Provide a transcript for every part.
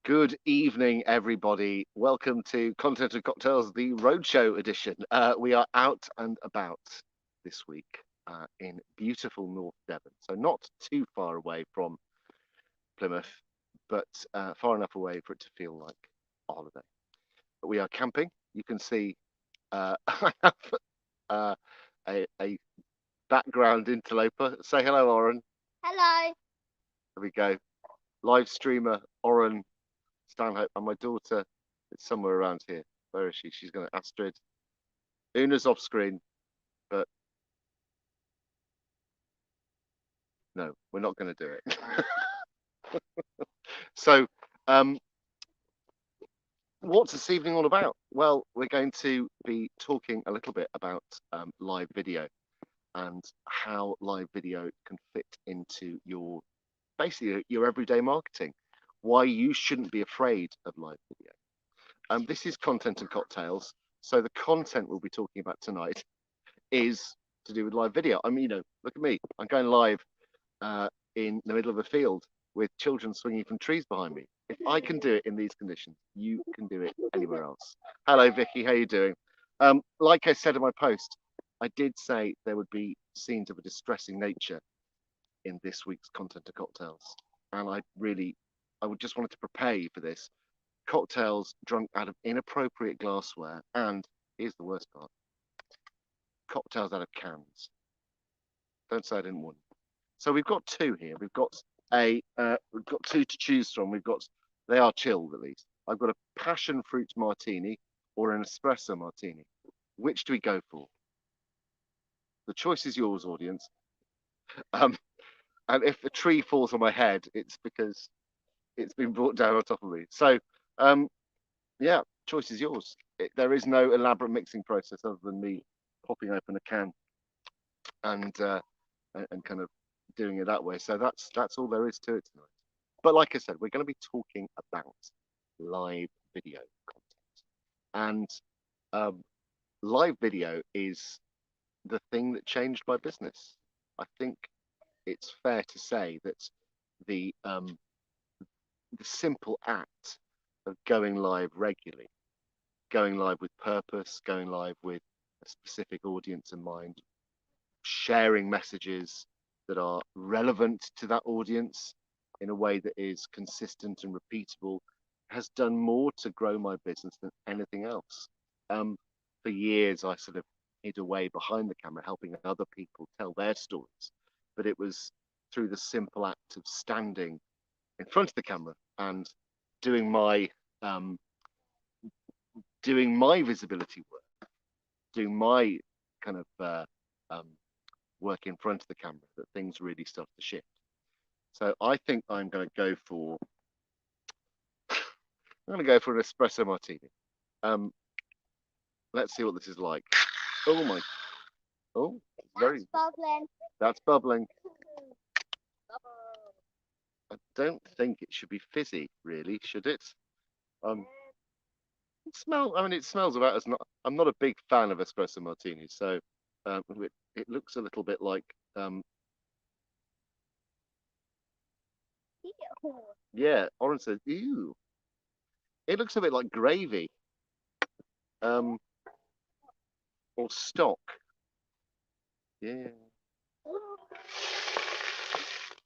Good evening, everybody. Welcome to Content and Cocktails, the Roadshow edition. We are out and about this week in beautiful North Devon. So not too far away from Plymouth, but far enough away for it to feel like a holiday. But we are camping. You can see I have a background interloper. Say hello, Oren. Hello. There we go. Live streamer Oren Stanhope, and my daughter is somewhere around here. Where is she? She's going to Astrid. Una's off screen, but no, we're not going to do it. So, what's this evening all about? Well, we're going to be talking a little bit about live video and how live video can fit into your basically your everyday marketing. Why you shouldn't be afraid of live video. This is Content and Cocktails. So the content we'll be talking about tonight is to do with live video. I mean, look at me. I'm going live in the middle of a field with children swinging from trees behind me. If I can do it in these conditions, you can do it anywhere else. Hello, Vicky. How you doing? Like I said in my post, I did say there would be scenes of a distressing nature in this week's Content and Cocktails. And I would just wanted to prepare you for this. Cocktails drunk out of inappropriate glassware, and here's the worst part: cocktails out of cans. Don't say I didn't warn you. So we've got two here. We've got two to choose from. They are chilled at least. I've got a passion fruit martini or an espresso martini. Which do we go for? The choice is yours, audience. And if a tree falls on my head, it's because it's been brought down on top of me. So yeah, choice is yours. There is no elaborate mixing process other than me popping open a can and kind of doing it that way. So that's all there is to it tonight. But like I said, we're going to be talking about live video content, and live video is the thing that changed my business. I think it's fair to say that the simple act of going live regularly, going live with purpose, going live with a specific audience in mind, sharing messages that are relevant to that audience in a way that is consistent and repeatable, has done more to grow my business than anything else. For years, I sort of hid away behind the camera, helping other people tell their stories. But it was through the simple act of standing in front of the camera and doing my visibility work, doing my kind of work in front of the camera, that things really start to shift. So I think I'm going to go for an espresso martini. Let's see what this is like. Oh my! Oh, That's bubbling. That's bubbling. I don't think it should be fizzy, really, should it? It smells about as not. I'm not a big fan of espresso martinis, so it looks a little bit like. Yeah, Oren says, ew. It looks a bit like gravy, or stock. Yeah.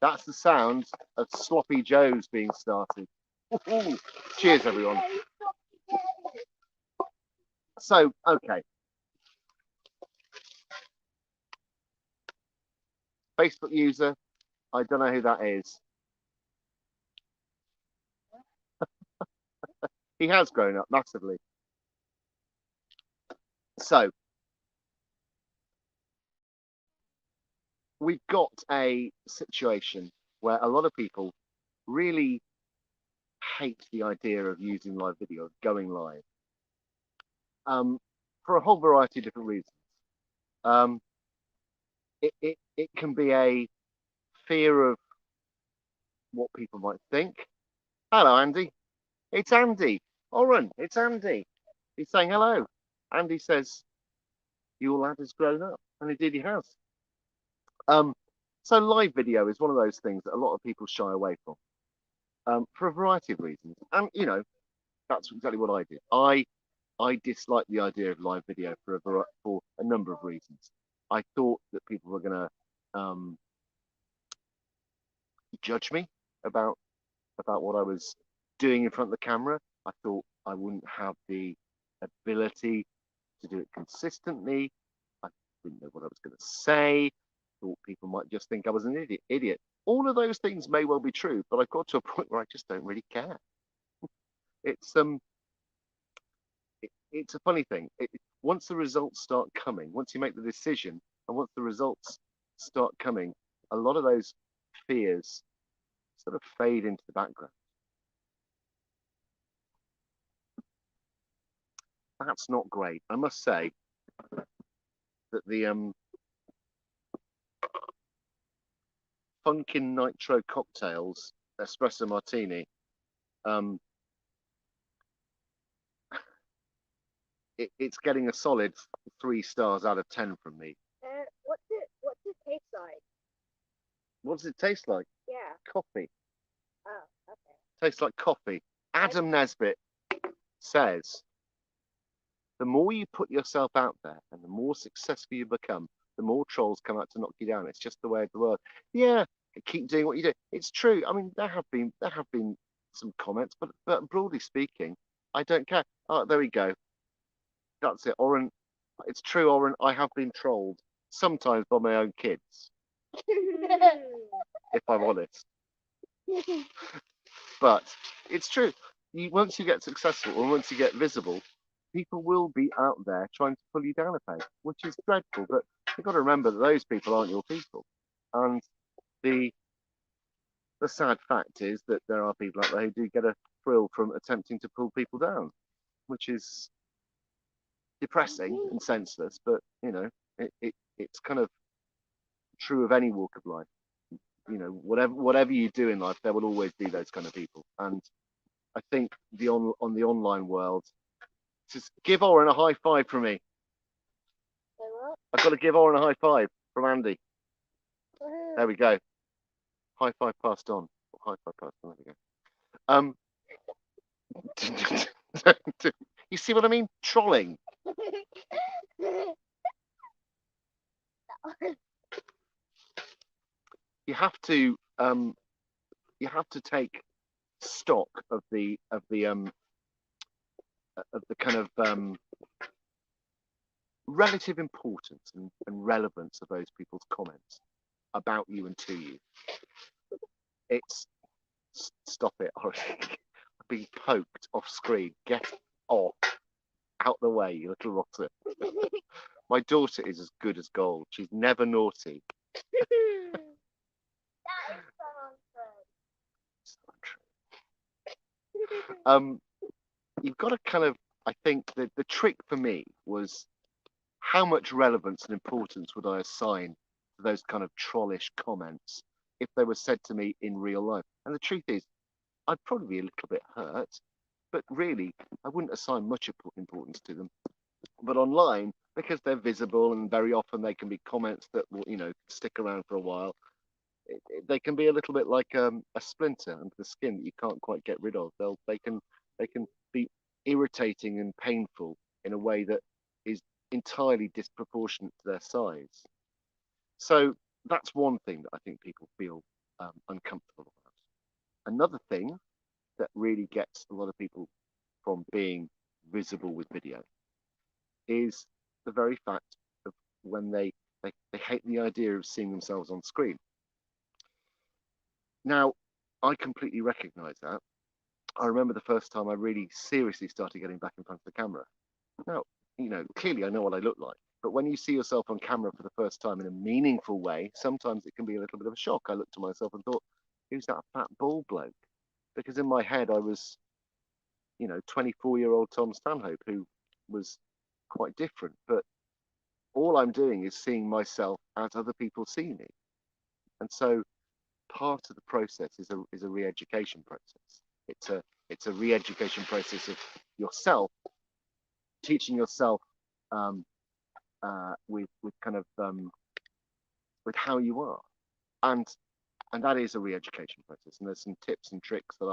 That's the sound of sloppy joes being started. Ooh, cheers, everyone. So, okay. Facebook user, I don't know who that is. He has grown up massively. So, we've got a situation where a lot of people really hate the idea of using live video, of going live, for a whole variety of different reasons. It can be a fear of what people might think. Hello, Andy. It's Andy. Oren, it's Andy. He's saying hello. Andy says, your lad has grown up. And indeed he has. So live video is one of those things that a lot of people shy away from. for a variety of reasons. And that's exactly what I did. I dislike the idea of live video for a number of reasons. I thought that people were going to judge me about what I was doing in front of the camera. I thought I wouldn't have the ability to do it consistently. I didn't know what I was going to say. Thought people might just think I was an idiot. All of those things may well be true, but I've got to a point where I just don't really care. It's it's a funny thing. Once the results start coming, once you make the decision, and once the results start coming, a lot of those fears sort of fade into the background. That's not great. I must say that the Funkin Nitro cocktails espresso martini, it's getting a solid 3 stars out of 10 from me. What's it taste like? What does it taste like? Yeah. Coffee. Oh, okay. Tastes like coffee. Adam Nesbitt says the more you put yourself out there and the more successful you become, the more trolls come out to knock you down. It's just the way of the world. Yeah, keep doing what you do. It's true. I mean, there have been some comments, but broadly speaking, I don't care. Oh, there we go. That's it, Oren. It's true, Oren. I have been trolled sometimes by my own kids, if I'm honest. But it's true. Once you get successful or once you get visible, people will be out there trying to pull you down a peg, which is dreadful. But you've got to remember that those people aren't your people. And the sad fact is that there are people out there who do get a thrill from attempting to pull people down, which is depressing and senseless. But it's kind of true of any walk of life. Whatever you do in life, there will always be those kind of people. And I think on the online world, just give Oren a high five from me. I've got to give Oren a high five from Andy. There we go. High five passed on. High five passed on. There we go. You see what I mean? Trolling. You have to take stock of the kind of relative importance and relevance of those people's comments about you and to you. It's stop it. I'm being poked off screen. Get off. Out the way, you little rotter. My daughter is as good as gold. She's never naughty. You've got to kind of, I think that the trick for me was how much relevance and importance would I assign to those kind of trollish comments if they were said to me in real life? And the truth is, I'd probably be a little bit hurt, but really, I wouldn't assign much importance to them. But online, because they're visible and very often they can be comments that will, stick around for a while, they can be a little bit like a splinter under the skin that you can't quite get rid of. They can be irritating and painful in a way that is entirely disproportionate to their size. So that's one thing that I think people feel uncomfortable about. Another thing that really gets a lot of people from being visible with video is the very fact of when they hate the idea of seeing themselves on screen. Now, I completely recognize that. I remember the first time I really seriously started getting back in front of the camera. Now, clearly I know what I look like, but when you see yourself on camera for the first time in a meaningful way, sometimes it can be a little bit of a shock. I looked to myself and thought, who's that fat bald bloke? Because in my head, I was, 24-year-old Tom Stanhope, who was quite different. But all I'm doing is seeing myself as other people see me. And so part of the process is a re-education process. It's a re-education process of yourself, teaching yourself with kind of with how you are. And And that is a re-education process. And there's some tips and tricks that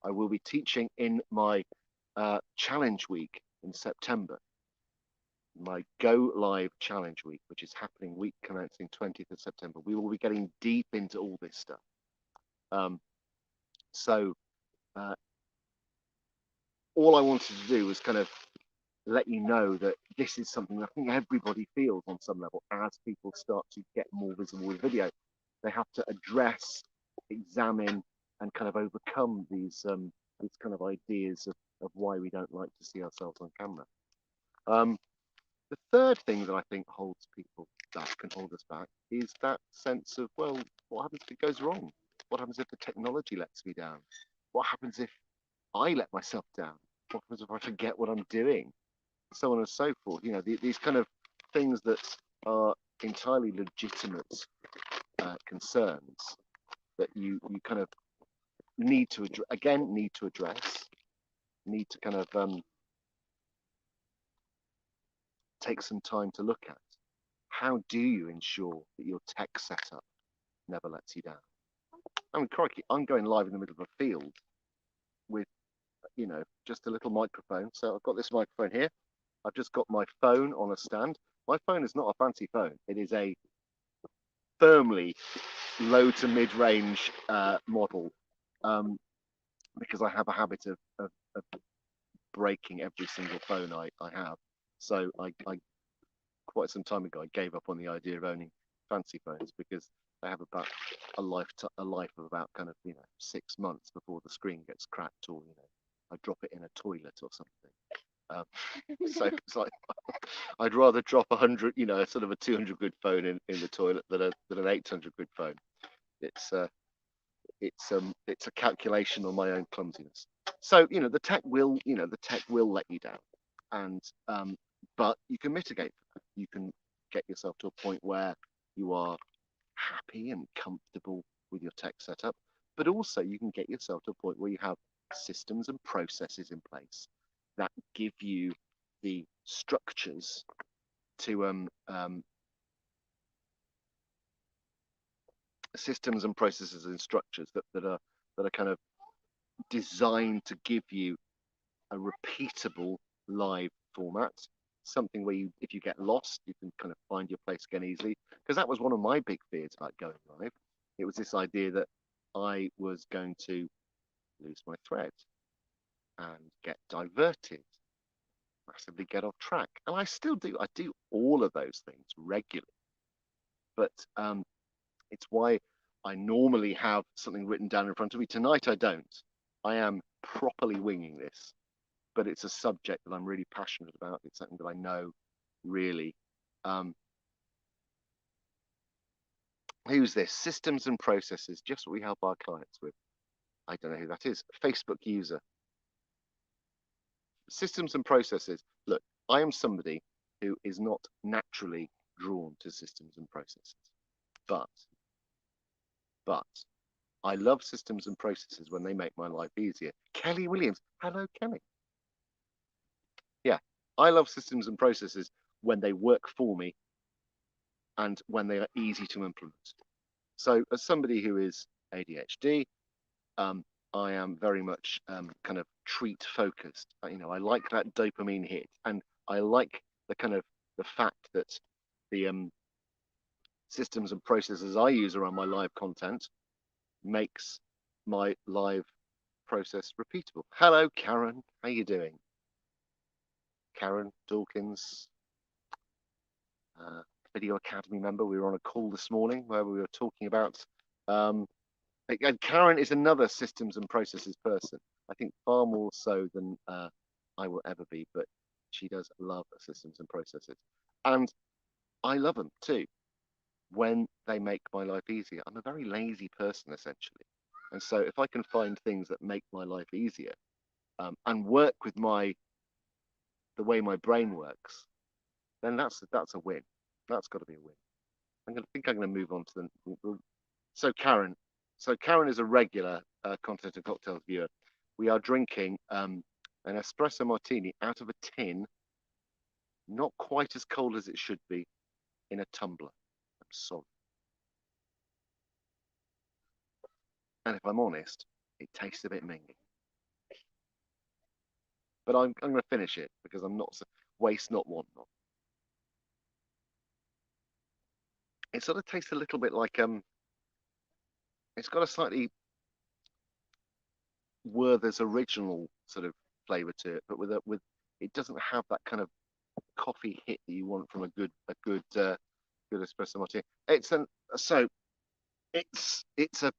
I will be teaching in my challenge week in September, my Go Live Challenge Week, which is happening week commencing 20th of September. We will be getting deep into all this stuff. So all I wanted to do was kind of let you know that this is something I think everybody feels on some level as people start to get more visible with video. They have to address, examine, and kind of overcome these kind of ideas of why we don't like to see ourselves on camera. The third thing that I think holds people back and hold us back is that sense of, well, what happens if it goes wrong? What happens if the technology lets me down? What happens if I let myself down? What happens if I forget what I'm doing? So on and so forth. You know, these kind of things that are entirely legitimate concerns that you kind of need to address, need to kind of take some time to look at. How do you ensure that your tech setup never lets you down? I mean, crikey, I'm going live in the middle of a field with, you know, just a little microphone. So I've got this microphone here. I've just got my phone on a stand. My phone is not a fancy phone. It is a firmly low to mid-range model, because I have a habit of breaking every single phone I have. So I quite some time ago I gave up on the idea of owning fancy phones because they have about a life of about kind of 6 months before the screen gets cracked, or I drop it in a toilet or something. So it's like I'd rather drop 100, sort of a 200 quid phone in the toilet than an 800 quid phone. It's a calculation on my own clumsiness. So the tech will let you down, and but you can mitigate that. You can get yourself to a point where you are happy and comfortable with your tech setup, but also you can get yourself to a point where you have systems and processes in place that give you the structures to systems and processes and structures that are kind of designed to give you a repeatable live format, something where if you get lost, you can kind of find your place again easily. Because that was one of my big fears about going live. It was this idea that I was going to lose my thread and get diverted, massively get off track. And I still do. I do all of those things regularly. But it's why I normally have something written down in front of me. Tonight I don't. I am properly winging this, but it's a subject that I'm really passionate about. It's something that I know really. Who's this? Systems and processes, just what we help our clients with. I don't know who that is. Facebook user. Systems and processes. Look, I am somebody who is not naturally drawn to systems and processes, but I love systems and processes when they make my life easier. Kelly Williams. Hello, Kelly. Yeah, I love systems and processes when they work for me and when they are easy to implement. So as somebody who is ADHD, I am very much kind of treat focused. I like that dopamine hit, and I like the fact that the systems and processes I use around my live content makes my live process repeatable. Hello, Karen. How you doing? Karen Dawkins, Video Academy member. We were on a call this morning where we were talking about, and Karen is another systems and processes person. I think far more so than I will ever be, but she does love systems and processes. And I love them too when they make my life easier. I'm a very lazy person, essentially. And so if I can find things that make my life easier and work with the way my brain works, then that's a win. That's got to be a win. I think I'm going to move on to the. So Karen is a regular Content and Cocktails viewer. We are drinking an espresso martini out of a tin, not quite as cold as it should be, in a tumbler. I'm sorry. And if I'm honest, it tastes a bit mingy. But I'm going to finish it because I'm not waste not want not. It sort of tastes a little bit like it's got a slightly Werther's original sort of flavour to it, but with it doesn't have that kind of coffee hit that you want from a good espresso martini. It's an so it's a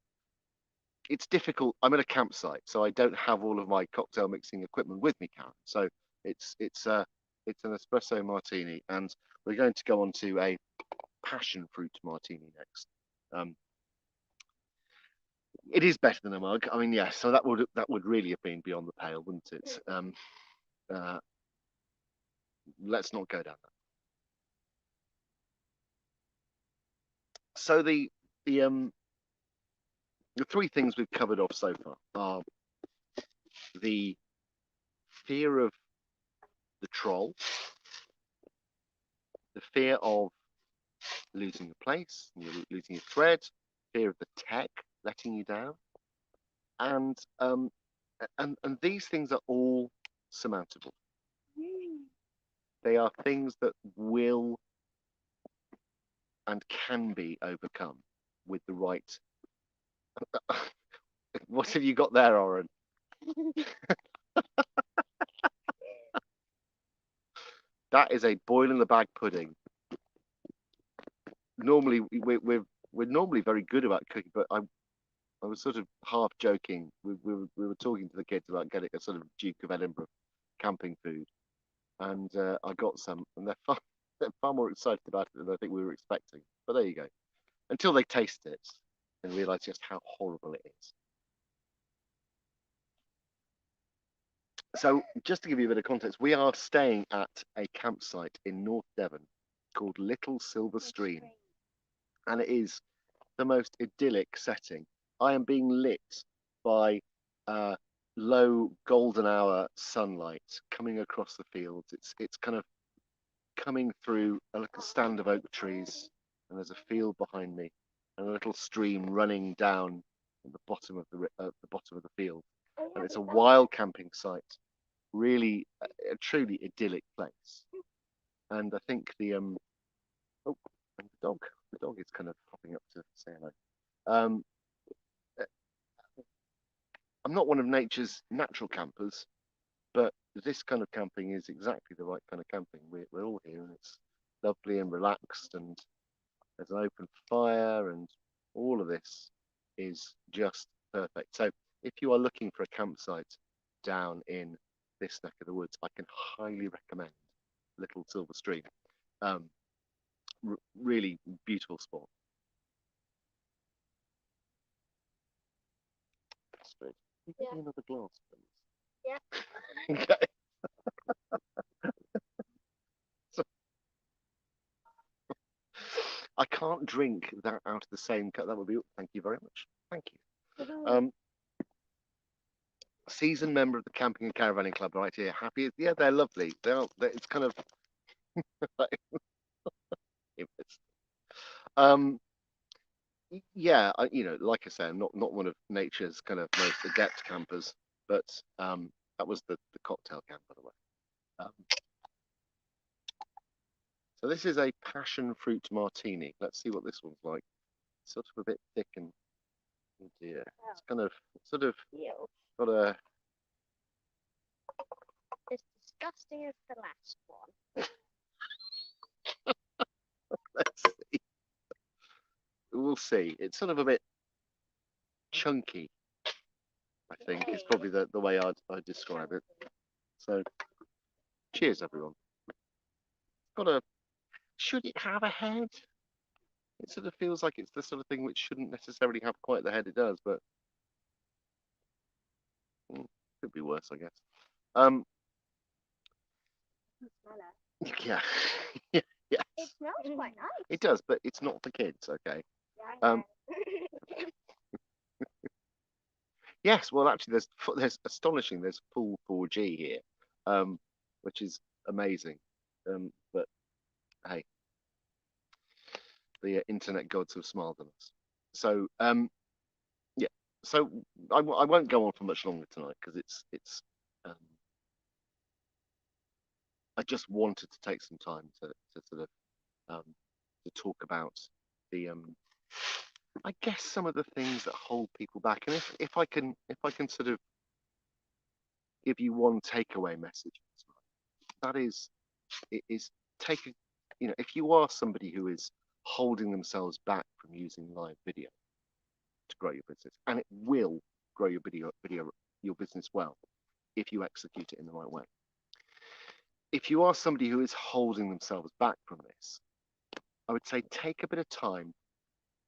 it's difficult. I'm at a campsite, so I don't have all of my cocktail mixing equipment with me, Karen. So it's an espresso martini, and we're going to go on to a passion fruit martini next. Um, it is better than a mug. I mean, yes. So that would really have been beyond the pale, wouldn't it? Uh, let's not go down that. So the um the three things we've covered off so far are the fear of the troll, the fear of losing your place, losing your thread, fear of the tech letting you down, and and these things are all surmountable. They are things that will and can be overcome with the right. What have you got there, Oren? That is a boil in the bag pudding. Normally we're normally very good about cooking, but I was sort of half joking. We were talking to the kids about getting a sort of Duke of Edinburgh camping food, and I got some, and they're far more excited about it than I think we were expecting. But there you go. Until they taste it and realise just how horrible it is. So, just to give you a bit of context, we are staying at a campsite in North Devon called Little Silver Stream, and it is the most idyllic setting. I am being lit by low golden hour sunlight coming across the fields. It's kind of coming through a little stand of oak trees, and there's a field behind me, and a little stream running down at the bottom of the bottom of the field. And it's a wild camping site, really a truly idyllic place. And I think oh, and the dog is kind of popping up to say hello. Um, I'm not one of nature's natural campers, but this kind of camping is exactly the right kind of camping. We're all here, and it's lovely and relaxed, and there's an open fire, and all of this is just perfect. So if you are looking for a campsite down in this neck of the woods, I can highly recommend Little Silver Stream. Really beautiful spot. Astrid, can you give me another glass, please? Yeah. Okay. So, I can't drink that out of the same cup. That would be. Thank you very much. Thank you. Seasoned member of the Camping and Caravanning Club right here. Happy? Yeah, they're lovely. It's kind of. um, yeah, like I say, I'm not one of nature's kind of most adept campers, but that was the cocktail camp, by the way. Um, so this is a passion fruit martini. Let's see what this one's like. It's sort of a bit thick and oh dear. It's kind of sort of got a. As disgusting as the last one. Let's see. We'll see. It's sort of a bit chunky, I think, is probably the way I'd describe it. So, cheers, everyone. Got a. Should it have a head? It sort of feels like it's the sort of thing which shouldn't necessarily have quite the head it does, but could be worse, I guess. Yeah, yeah, yes. It smells quite nice. It does, but it's not for kids, okay? Yes, well, actually, there's astonishing. There's full 4G here, which is amazing. But hey, the internet gods have smiled on us. So, yeah. So I won't go on for much longer tonight because um, I just wanted to take some time to sort of to talk about the I guess some of the things that hold people back. And if I can sort of give you one takeaway message, that is it is take a, if you are somebody who is holding themselves back from using live video to grow your business, and it will grow your video your business well if you execute it in the right way. If you are somebody who is holding themselves back from this, I would say take a bit of time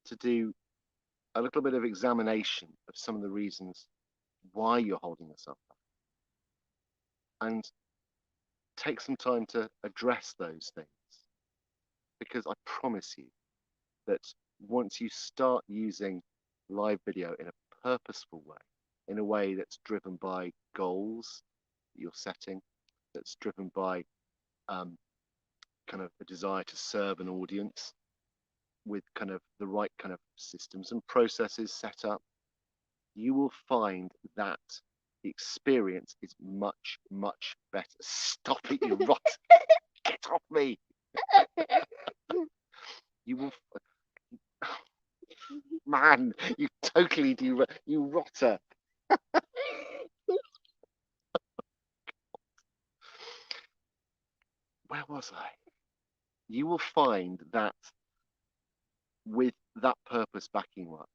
to do a little bit of examination of some of the reasons why you're holding yourself back, and take some time to address those things. Because I promise you that once you start using live video in a purposeful way, in a way that's driven by goals that you're setting, that's driven by kind of a desire to serve an audience with kind of the right kind of systems and processes set up, you will find that the experience is much, much better. Stop it, you rot! Get off me! You will, man, you totally do, you rotter. Where was I? You will find that with that purpose backing you up,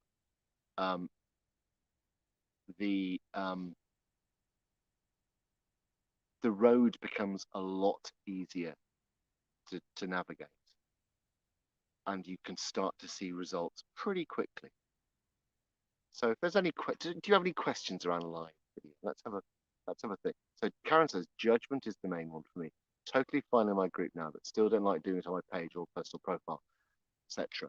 um, the um, the road becomes a lot easier to navigate, and you can start to see results pretty quickly. So if there's any do you have any questions around live video? Let's have a think. So Karen says judgment is the main one for me. Totally fine in my group now, but still don't like doing it on my page or personal profile, etc.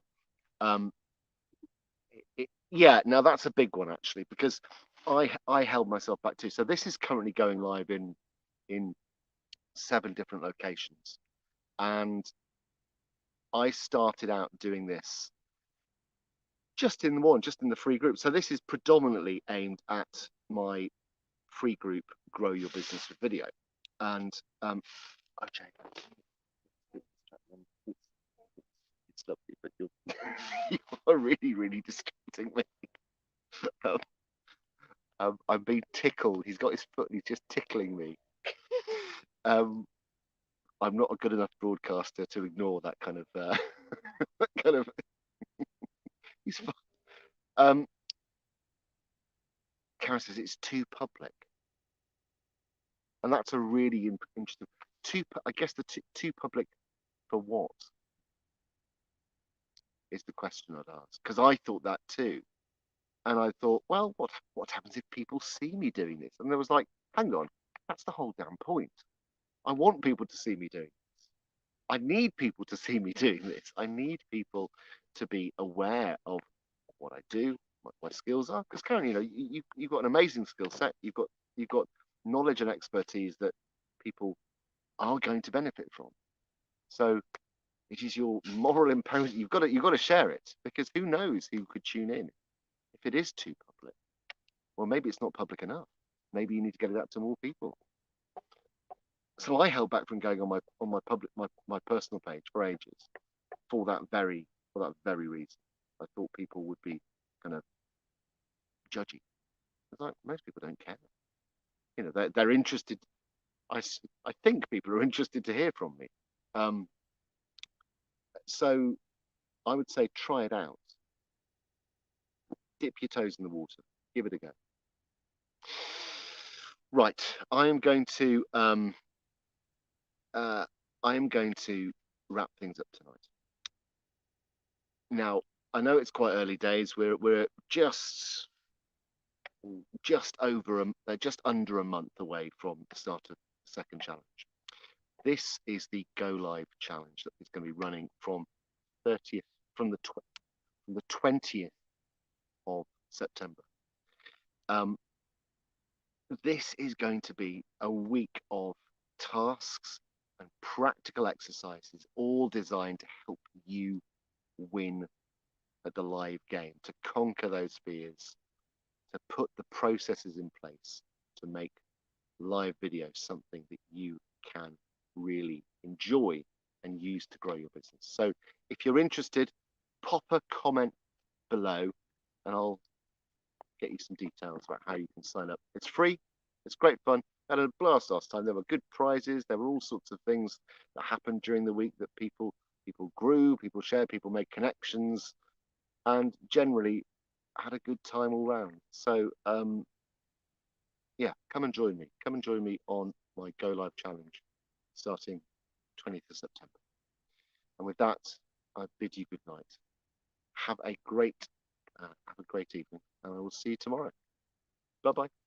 Yeah, now that's a big one actually, because I held myself back too. So this is currently going live in 7 different locations, and I started out doing this just in the free group. So this is predominantly aimed at my free group, Grow Your Business with Video. And okay, it's lovely, but you are really, really distracting me. I'm being tickled. He's got his foot and he's just tickling me. I'm not a good enough broadcaster to ignore that kind of that kind of. He's Karen says it's too public, and that's a really interesting. I guess the too public for what is the question I'd ask, because I thought that too, and I thought, well, what happens if people see me doing this? And there was like, hang on, that's the whole damn point. I want people to see me doing this. I need people to see me doing this. I need people to be aware of what I do, what my skills are. Because Karen, you've got an amazing skill set. You've got knowledge and expertise that people are going to benefit from. So it is your moral imperative. You've got to share it, because who knows who could tune in if it is too public. Well, maybe it's not public enough. Maybe you need to get it out to more people. So I held back from going on my personal page for ages for that very reason. I thought people would be kind of judgy. Like, most people don't care. They're interested. I think people are interested to hear from me. So I would say try it out. Dip your toes in the water. Give it a go. Right. I am going to wrap things up tonight. Now, I know it's quite early days. We're just under a month away from the start of the second challenge. This is the Go Live challenge that is going to be running from the 20th of September. This is going to be a week of tasks and practical exercises, all designed to help you win at the live game, to conquer those fears, to put the processes in place to make live video something that you can really enjoy and use to grow your business. So if you're interested, pop a comment below and I'll get you some details about how you can sign up. It's free, it's great fun. I had a blast last time. There were good prizes, there were all sorts of things that happened during the week that people grew, people shared, people made connections, and generally had a good time all round. So yeah, come and join me. Come and join me on my Go Live challenge starting 20th of September. And with that, I bid you good night. Have a great evening, and I will see you tomorrow. Bye bye.